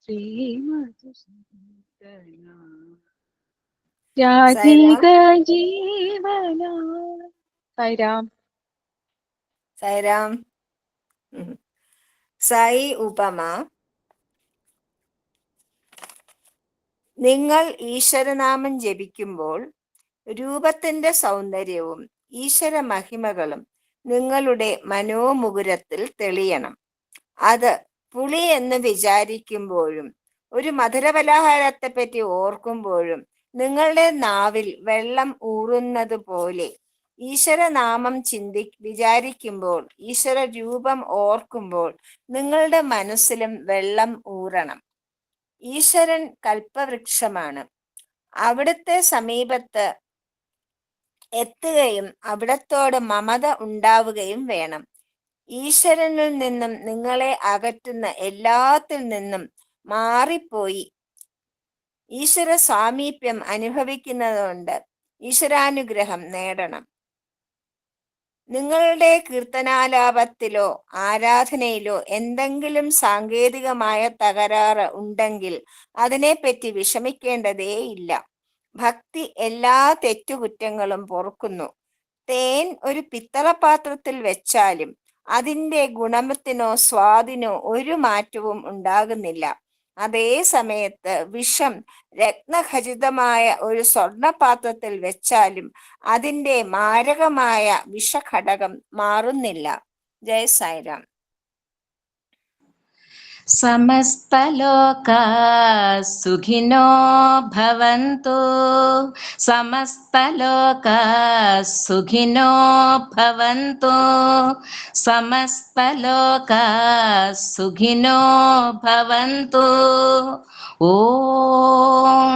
[SPEAKER 3] ശ്രീ മധുസൂദന രാധിക ജീവന. സായിരാം.
[SPEAKER 1] സായിരാം. സായി ഉപമ. നിങ്ങൾ ഈശ്വരനാമം ജപിക്കുമ്പോൾ രൂപത്തിന്റെ സൗന്ദര്യവും ഈശ്വര മഹിമകളും നിങ്ങളുടെ മനോമുകുരത്തിൽ തെളിയണം. അത് പുളി എന്ന് വിചാരിക്കുമ്പോഴും ഒരു മധുരപലഹാരത്തെ പറ്റി ഓർക്കുമ്പോഴും നിങ്ങളുടെ നാവിൽ വെള്ളം ഊറുന്നത് പോലെ ഈശ്വരനാമം വിചാരിക്കുമ്പോൾ ഈശ്വര രൂപം ഓർക്കുമ്പോൾ നിങ്ങളുടെ മനസ്സിലും വെള്ളം ഊറണം. ഈശ്വരൻ കൽപ്പവൃക്ഷമാണ്. അവിടുത്തെ സമീപത്ത് എത്തുകയും അവിടത്തോട് മമത ഉണ്ടാവുകയും വേണം. ഈശ്വരനിൽ നിന്നും നിങ്ങളെ അകറ്റുന്ന എല്ലാത്തിൽ നിന്നും മാറിപ്പോയി ഈശ്വര സാമീപ്യം അനുഭവിക്കുന്നതുകൊണ്ട് ഈശ്വരാനുഗ്രഹം നേടണം. നിങ്ങളുടെ കീർത്തനാലാപത്തിലോ ആരാധനയിലോ എന്തെങ്കിലും സാങ്കേതികമായ തകരാറ് ഉണ്ടെങ്കിൽ അതിനെപ്പറ്റി വിഷമിക്കേണ്ടതേയില്ല. ഭക്തി എല്ലാ തെറ്റുകുറ്റങ്ങളും പൊറുക്കുന്നു. തേൻ ഒരു പിത്തളപാത്രത്തിൽ വെച്ചാലും അതിൻ്റെ ഗുണത്തിനോ സ്വാദിനോ ഒരു മാറ്റവും ഉണ്ടാകുന്നില്ല. അതേ സമയത്ത് വിഷം രത്നഖചിതമായ ഒരു സ്വർണപാത്രത്തിൽ വെച്ചാലും അതിൻ്റെ മാരകമായ വിഷഘടകം മാറുന്നില്ല. ജയ സായിരാം.
[SPEAKER 2] സമസ്തലോകാ സുഖിനോ ഭവന്തു സമസ്തലോകാ സുഖിനോ ഭവന്തു സമസ്തലോകാ സുഖിനോ ഭവന്തു. ഓം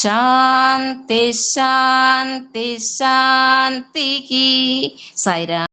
[SPEAKER 2] ശാന്തി ശാന്തി ശാന്തി. സായിരാം.